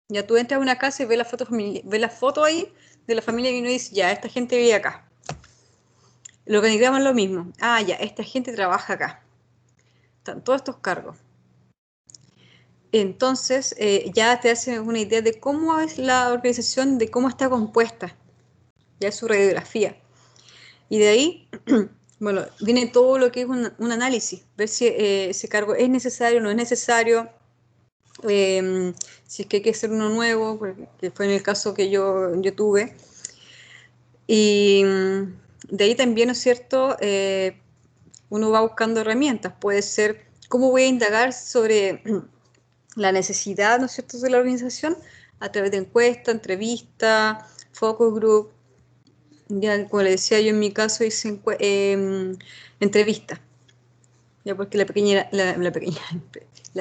Ya tú entras a una casa y ves la foto ahí de la familia y uno dice, ya, esta gente vive acá. El organigrama es lo mismo. Ah, ya, esta gente trabaja acá. Están todos estos cargos. Entonces, ya te hace una idea de cómo es la organización, de cómo está compuesta. Ya es su radiografía. Y de ahí, bueno, viene todo lo que es un análisis. Ver si ese cargo es necesario o no es necesario. Si es que hay que hacer uno nuevo, que fue en el caso que yo tuve. Y de ahí también, ¿no es cierto?, uno va buscando herramientas. Puede ser, ¿cómo voy a indagar sobre la necesidad, ¿no es cierto?, de la organización? A través de encuestas, entrevistas, focus group. Ya, como le decía yo en mi caso, hice entrevistas. Ya, porque la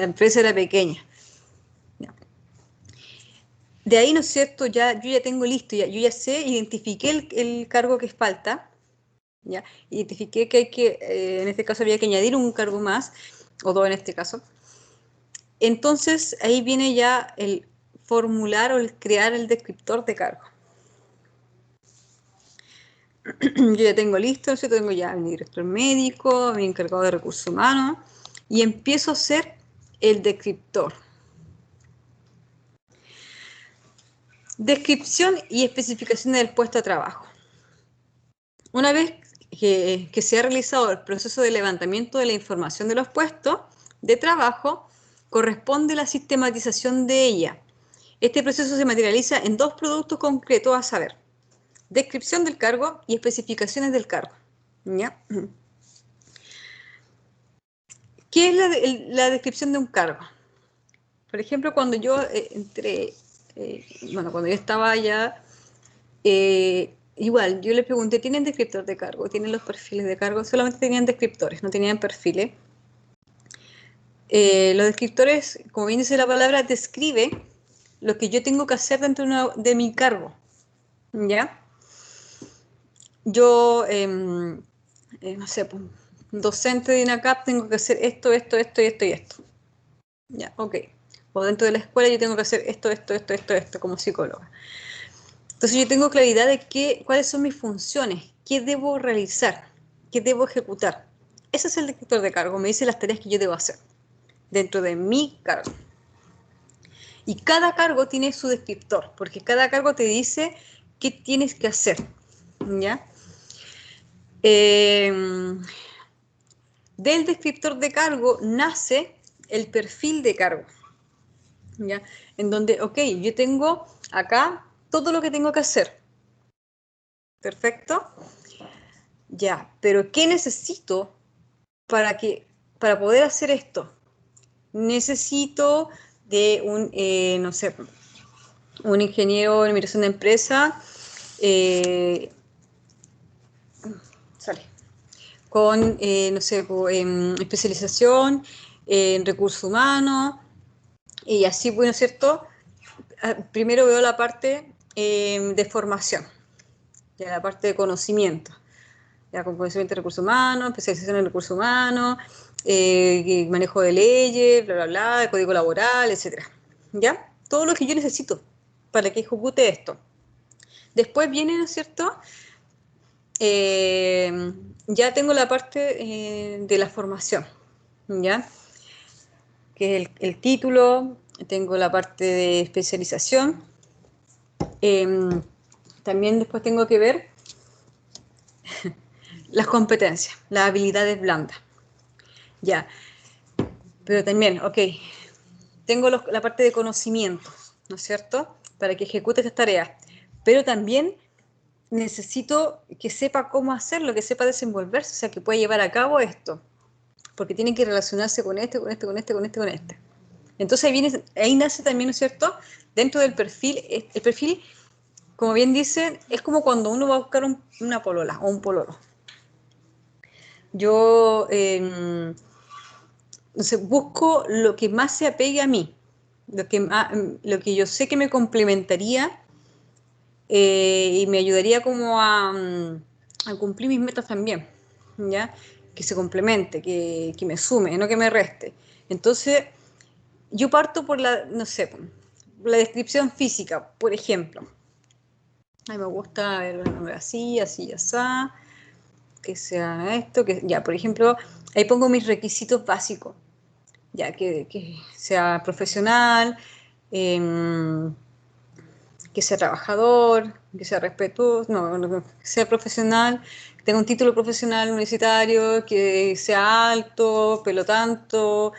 empresa era pequeña. Ya. De ahí, ¿no es cierto?, yo ya tengo listo, yo ya sé, identifiqué el cargo que falta, ¿ya? Identifiqué que en este caso había que añadir un cargo más, o dos en este caso. Entonces, ahí viene ya el formular o el crear el descriptor de cargo. Yo ya tengo listo, yo tengo ya mi director médico, mi encargado de recursos humanos, y empiezo a hacer el descriptor. Descripción y especificación del puesto de trabajo. Una vez que se ha realizado el proceso de levantamiento de la información de los puestos de trabajo, corresponde la sistematización de ella. Este proceso se materializa en dos productos concretos, a saber, descripción del cargo y especificaciones del cargo. ¿Ya? ¿Qué es la descripción de un cargo? Por ejemplo, cuando yo cuando yo estaba allá, igual, yo le pregunté, ¿tienen descriptor de cargo? ¿Tienen los perfiles de cargo? Solamente tenían descriptores, no tenían perfiles. Los descriptores, como bien dice la palabra, describe lo que yo tengo que hacer dentro de mi cargo, ¿ya? yo, no sé, pues, docente de INACAP, tengo que hacer esto, esto, esto y esto y esto. Ya, ok. O dentro de la escuela yo tengo que hacer esto, esto, esto, esto, esto, como psicóloga. Entonces yo tengo claridad de cuáles son mis funciones, qué debo realizar, qué debo ejecutar. Ese es el descriptor de cargo, me dice las tareas que yo debo hacer dentro de mi cargo. Y cada cargo tiene su descriptor, porque cada cargo te dice qué tienes que hacer, ¿ya? Del descriptor de cargo nace el perfil de cargo, ¿ya? En donde, ok, yo tengo acá todo lo que tengo que hacer. ¿Perfecto? Ya, pero ¿qué necesito para poder hacer esto? Necesito de un, no sé, un ingeniero en administración de empresa, sale, con, no sé, especialización en recursos humanos, y así, bueno, ¿cierto? Primero veo la parte de formación, ya la parte de conocimiento, ya con conocimiento de recursos humanos, especialización en recursos humanos, manejo de leyes, bla, bla, bla, código laboral, etcétera. ¿Ya? Todo lo que yo necesito para que ejecute esto. Después viene, ¿no es cierto? Ya tengo la parte de la formación, ¿ya? Que es el título, tengo la parte de especialización. También después tengo que ver las competencias, las habilidades blandas. Ya, pero también, ok, tengo la parte de conocimientos, ¿no es cierto? Para que ejecute estas tareas. Pero también necesito que sepa cómo hacerlo, que sepa desenvolverse, o sea, que pueda llevar a cabo esto. Porque tiene que relacionarse con este, con este, con este, con este, con este. Entonces ahí nace también, ¿no es cierto? Dentro del perfil, el perfil, como bien dicen, es como cuando uno va a buscar una polola o un pololo. Yo busco lo que más se apegue a mí, lo que yo sé que me complementaría y me ayudaría como a cumplir mis metas también, ¿ya? Que se complemente, que me sume, no que me reste. Entonces, yo parto por no sé, la descripción física, por ejemplo. A mí me gusta ver así, así, así, que sea esto, que ya, por ejemplo, ahí pongo mis requisitos básicos, ya que sea profesional, que sea trabajador, que sea respetuoso, que sea profesional, que tenga un título profesional universitario, que sea alto, pelo tanto,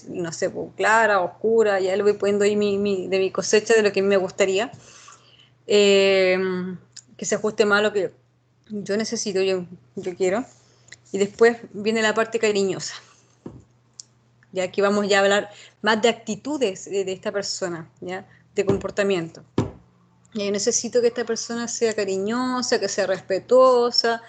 no sé, clara, oscura, ya le voy poniendo ahí de mi cosecha de lo que a mí me gustaría, eh, que se ajuste más a lo que yo necesito, yo quiero. Y después viene la parte cariñosa. Ya aquí vamos ya a hablar más de actitudes de esta persona, ¿ya? De comportamiento. Yo necesito que esta persona sea cariñosa, que sea respetuosa,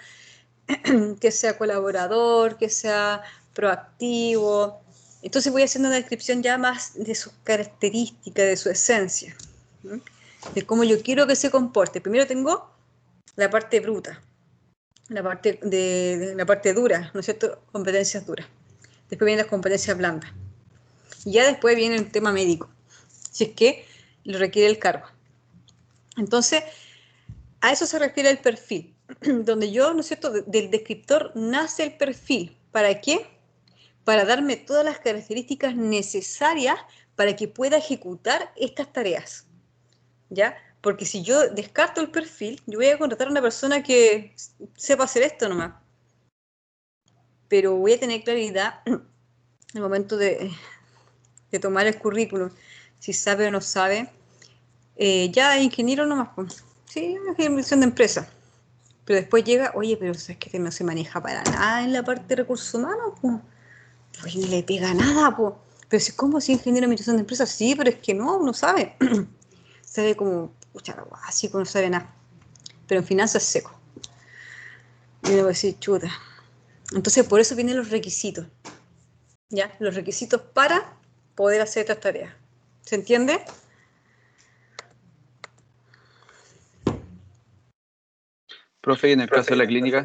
que sea colaborador, que sea proactivo. Entonces voy haciendo una descripción ya más de sus características, de su esencia, ¿no? De cómo yo quiero que se comporte. Primero tengo la parte bruta, la parte dura, ¿no es cierto? Competencias duras. Después vienen las competencias blandas. Y ya después viene el tema médico, si es que lo requiere el cargo. Entonces, a eso se refiere el perfil, donde yo, ¿no es cierto?, del descriptor nace el perfil. ¿Para qué? Para darme todas las características necesarias para que pueda ejecutar estas tareas, ¿ya? Porque si yo descarto el perfil, yo voy a contratar a una persona que sepa hacer esto nomás. Pero voy a tener claridad en el momento de tomar el currículum, si sabe o no sabe. Ya ingeniero nomás, pues. Sí, administración de empresa. Pero después llega, oye, pero ¿sabes que no se maneja para nada en la parte de recursos humanos? Pues ni le pega nada, pues. Pero si, ¿cómo si ingeniero de administración de empresas? Sí, pero es que no, uno sabe. Sabe como, pucha, así que no sabe nada. Pero en finanzas es seco. Y uno va a decir, chuta. Entonces, por eso vienen los requisitos. ¿Ya? Los requisitos para poder hacer estas tareas. ¿Se entiende? Profe, en el caso de la clínica,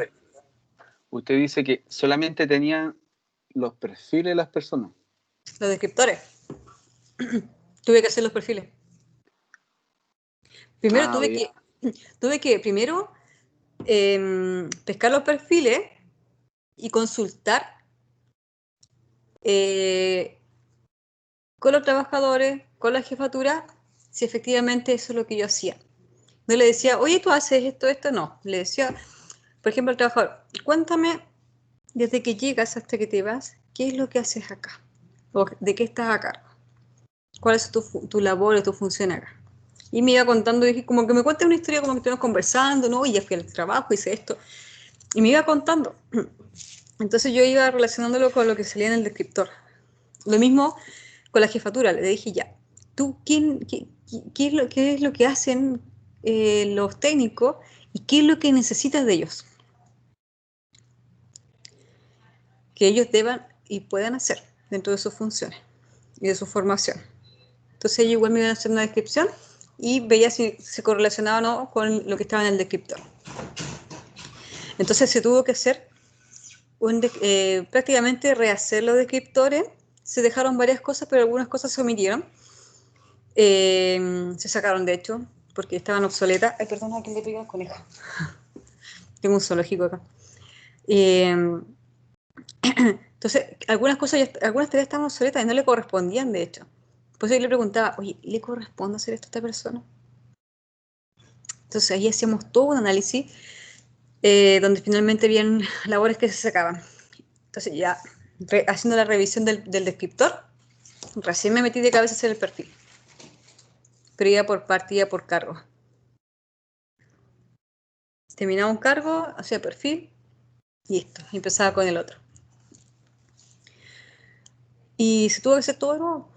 usted dice que solamente tenían los perfiles de las personas. Los descriptores. Tuve que hacer los perfiles. Primero tuve que primero pescar los perfiles y consultar con los trabajadores, con la jefatura, si efectivamente eso es lo que yo hacía. No le decía, oye, tú haces esto, no. Le decía, por ejemplo, al trabajador, cuéntame desde que llegas hasta que te vas, ¿qué es lo que haces acá? ¿O de qué estás a cargo? ¿Cuál es tu labor o tu función acá? Y me iba contando, dije, como que me cuente una historia, como que estuvimos conversando, ¿no? Y ya fui al trabajo, hice esto. Y me iba contando. Entonces yo iba relacionándolo con lo que salía en el descriptor. Lo mismo con la jefatura, le dije ya, ¿tú qué es lo que hacen los técnicos y qué es lo que necesitas de ellos? Que ellos deban y puedan hacer dentro de sus funciones y de su formación. Entonces ellos igual me iban a hacer una descripción y veía si se correlacionaba o no con lo que estaba en el descriptor. Entonces se tuvo que hacer prácticamente rehacer los descriptores. Se dejaron varias cosas, pero algunas cosas se omitieron. Se sacaron, de hecho, porque estaban obsoletas. Ay, perdón, ¿a quién le pega el conejo? Tengo un zoológico acá. Entonces, algunas tareas estaban obsoletas y no le correspondían, de hecho. Por eso yo le preguntaba, oye, ¿le corresponde hacer esto a esta persona? Entonces ahí hacíamos todo un análisis donde finalmente habían labores que se sacaban. Entonces ya haciendo la revisión del descriptor, recién me metí de cabeza a hacer el perfil. Pero iba por parte, iba por cargo. Terminaba un cargo, hacía perfil y listo, empezaba con el otro. Y se tuvo que hacer todo de nuevo.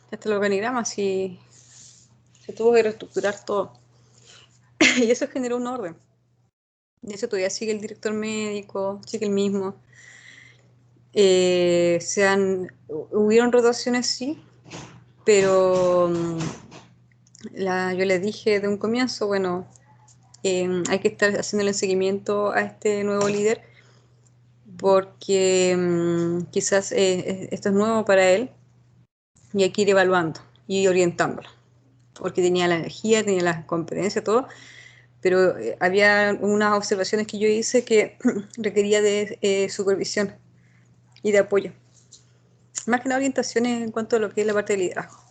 Hasta el organigrama, sí, se tuvo que reestructurar todo. Y eso generó un orden. Y eso todavía sigue el director médico, sigue el mismo. Hubieron rotaciones, sí, pero yo les dije de un comienzo, bueno, hay que estar haciéndole seguimiento a este nuevo líder porque quizás esto es nuevo para él y hay que ir evaluando y orientándolo, porque tenía la energía, tenía las competencias, todo, pero había unas observaciones que yo hice que requería de supervisión y de apoyo. Más que nada orientaciones en cuanto a lo que es la parte de liderazgo.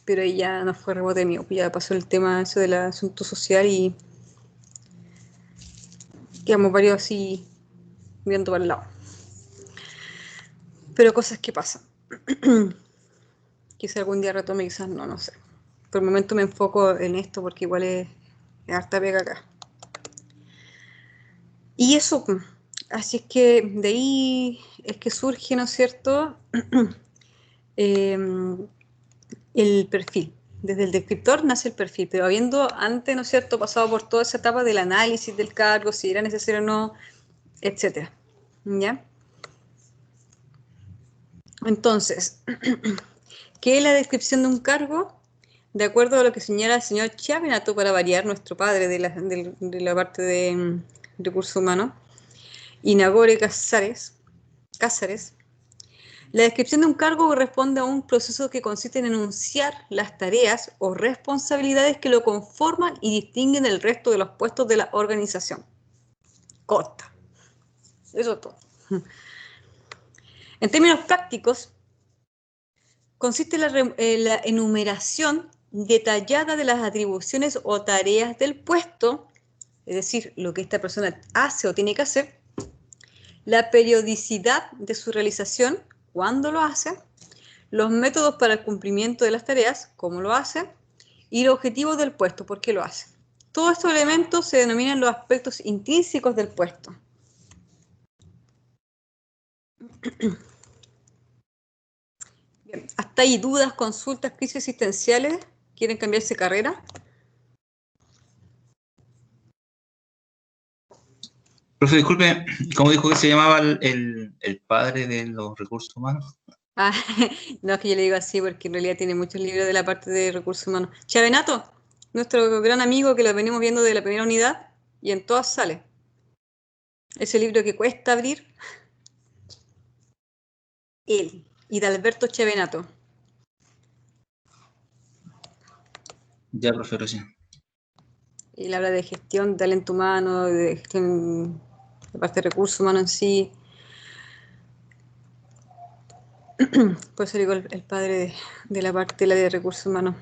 Pero ahí ya no fue rebote mío, ya pasó el tema eso del asunto social y quedamos varios así viendo para el lado. Pero cosas que pasan. Quizás algún día retome, quizás no, no sé. Por el momento me enfoco en esto porque igual es harta pega acá. Y eso, así es que de ahí es que surge, ¿no es cierto? El perfil. Desde el descriptor nace el perfil, pero habiendo antes, ¿no es cierto?, pasado por toda esa etapa del análisis del cargo, si era necesario o no, etcétera. ¿Ya? Entonces, ¿qué es la descripción de un cargo? De acuerdo a lo que señala el señor Chiavenato, para variar, nuestro padre de la parte de recursos humanos, y Nagore Cázares, la descripción de un cargo corresponde a un proceso que consiste en enunciar las tareas o responsabilidades que lo conforman y distinguen del resto de los puestos de la organización. Corta. Eso es todo. En términos prácticos, consiste en la enumeración detallada de las atribuciones o tareas del puesto, es decir, lo que esta persona hace o tiene que hacer, la periodicidad de su realización, cuándo lo hace, los métodos para el cumplimiento de las tareas, cómo lo hace, y los objetivos del puesto, por qué lo hace. Todos estos elementos se denominan los aspectos intrínsecos del puesto. Bien, hasta ahí dudas, consultas, crisis existenciales. ¿Quieren cambiarse carrera? Profe, disculpe, ¿cómo dijo que se llamaba el padre de los recursos humanos? Ah, no, es que yo le digo así porque en realidad tiene muchos libros de la parte de recursos humanos. Chiavenato, nuestro gran amigo que lo venimos viendo de la primera unidad, y en todas sale. Ese libro que cuesta abrir, él, y de Alberto Chevenato. Ya, profe, gracias. Él habla de gestión de talento humano, de gestión de parte de recursos humanos en sí. Por eso digo el padre de la parte de la de recursos humanos.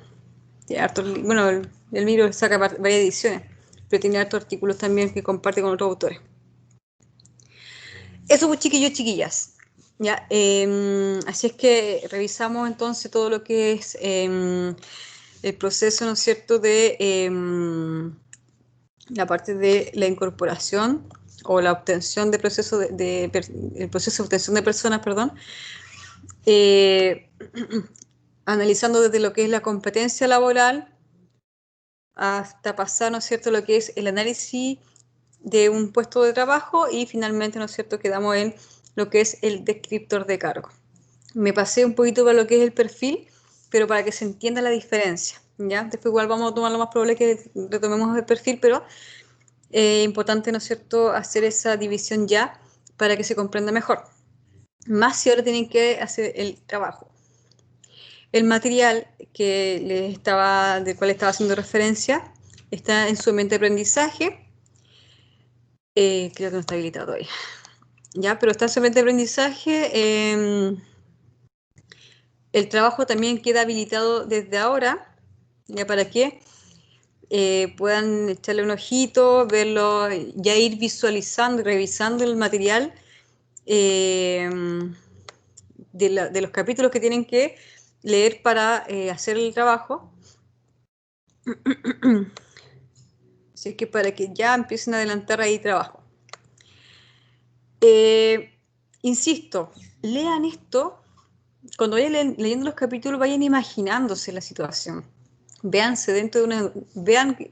Tiene bueno, el libro saca varias ediciones, pero tiene hartos artículos también que comparte con otros autores. Eso pues, chiquillos, chiquillas. ¿Ya? Así es que revisamos entonces todo lo que es el proceso, ¿no es cierto?, de la parte de la incorporación o la obtención de proceso el proceso de obtención de personas, perdón, analizando desde lo que es la competencia laboral hasta pasar, ¿no es cierto?, lo que es el análisis de un puesto de trabajo y finalmente, ¿no es cierto?, quedamos en lo que es el descriptor de cargo. Me pasé un poquito para lo que es el perfil, pero para que se entienda la diferencia, ¿ya? Después igual vamos a tomar lo más probable que retomemos el perfil, pero importante, ¿no es cierto?, hacer esa división ya para que se comprenda mejor. Más si ahora tienen que hacer el trabajo. El material del cual estaba haciendo referencia está en su ambiente de aprendizaje. Creo que no está habilitado todavía. Ya, pero está en su ambiente de aprendizaje. El trabajo también queda habilitado desde ahora, ya para que puedan echarle un ojito, verlo, ya ir visualizando y revisando el material de los capítulos que tienen que leer para hacer el trabajo. Así que para que ya empiecen a adelantar ahí trabajo. Insisto, lean esto, cuando vayan leyendo los capítulos vayan imaginándose la situación. Véanse dentro de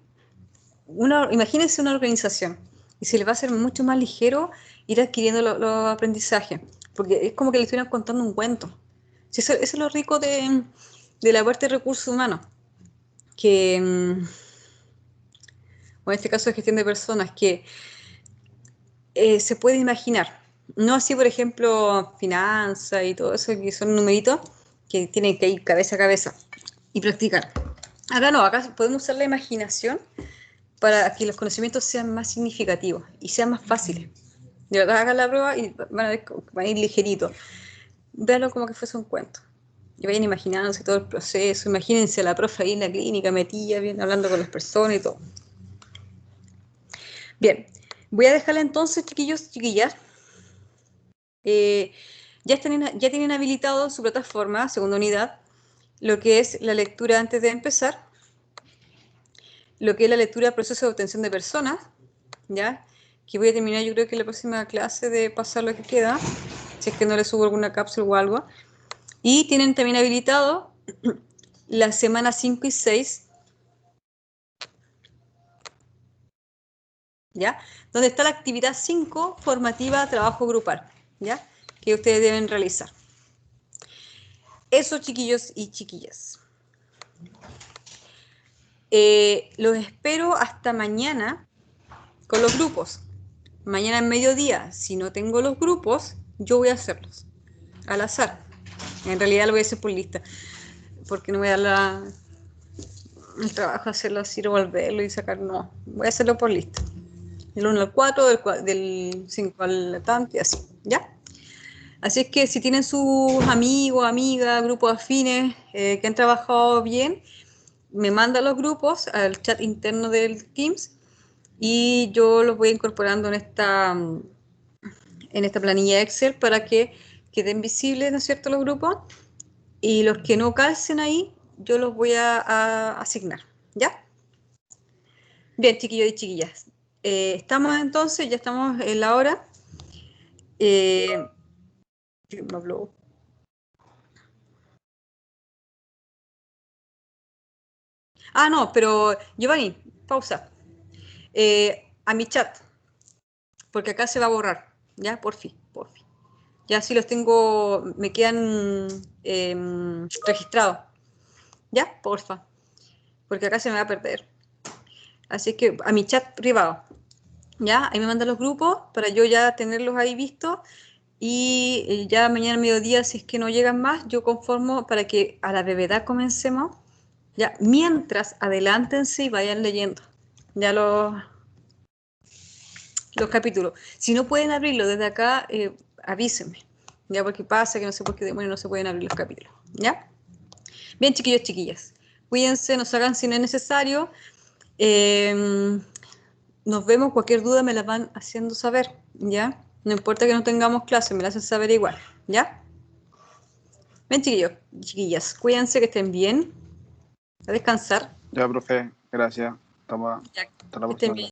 imagínense una organización y se les va a hacer mucho más ligero ir adquiriendo los aprendizajes, porque es como que les estuvieran contando un cuento. Eso es lo rico de la parte de recursos humanos, que, o en este caso de gestión de personas, que se puede imaginar. No así, por ejemplo, finanzas y todo eso, que son numeritos que tienen que ir cabeza a cabeza y practicar. Acá no, acá podemos usar la imaginación para que los conocimientos sean más significativos y sean más fáciles. De verdad, hagan la prueba y van a ir ligerito. Véanlo como que fuese un cuento. Y vayan imaginándose todo el proceso. Imagínense a la profe ahí en la clínica, metida, bien, hablando con las personas y todo. Bien, voy a dejarla entonces, chiquillos, chiquillas. Ya tienen habilitado su plataforma, segunda unidad, lo que es la lectura antes de empezar, lo que es la lectura del proceso de obtención de personas, ¿ya? Que voy a terminar yo creo que en la próxima clase de pasar lo que queda, si es que no le subo alguna cápsula o algo. Y tienen también habilitado las semanas 5 y 6, ¿ya? Donde está la actividad 5, formativa, trabajo grupal, ¿ya? Que ustedes deben realizar. Eso, chiquillos y chiquillas. Los espero hasta mañana con los grupos. Mañana en mediodía, si no tengo los grupos, yo voy a hacerlos al azar. En realidad lo voy a hacer por lista, porque no voy a dar el trabajo de hacerlo así, revolverlo y sacar, no. Voy a hacerlo por lista. Del 1 al 4, del 5 al tanto y así, ¿ya? Así es que si tienen sus amigos, amigas, grupos afines que han trabajado bien, me mandan los grupos al chat interno del Teams y yo los voy incorporando en esta planilla Excel para que queden visibles, ¿no es cierto?, los grupos, y los que no calcen ahí, yo los voy a asignar, ¿ya? Bien, chiquillos y chiquillas. Estamos entonces, ya estamos en la hora. Me habló. Ah, no, pero Giovanni, pausa. A mi chat, porque acá se va a borrar, ¿ya? Por fin. Ya sí los tengo, me quedan registrados. ¿Ya? Porfa. porque acá se me va a perder. Así que a mi chat privado, ¿ya? Ahí me mandan los grupos para yo ya tenerlos ahí vistos y ya mañana al mediodía, si es que no llegan más, yo conformo para que a la brevedad comencemos, ya, mientras adelántense y vayan leyendo ya los capítulos. Si no pueden abrirlo desde acá, avísenme, ya, porque pasa que no sé por qué demonios no se pueden abrir los capítulos, ¿ya? Bien, chiquillos, chiquillas, cuídense, no salgan si no es necesario. Nos vemos, cualquier duda me la van haciendo saber, ¿ya? No importa que no tengamos clase, me la hacen saber igual, ¿ya? Bien, chiquillos, chiquillas, cuídense, que estén bien, a descansar. Ya, profe, gracias. Hasta Ya, la que estén próxima. bien.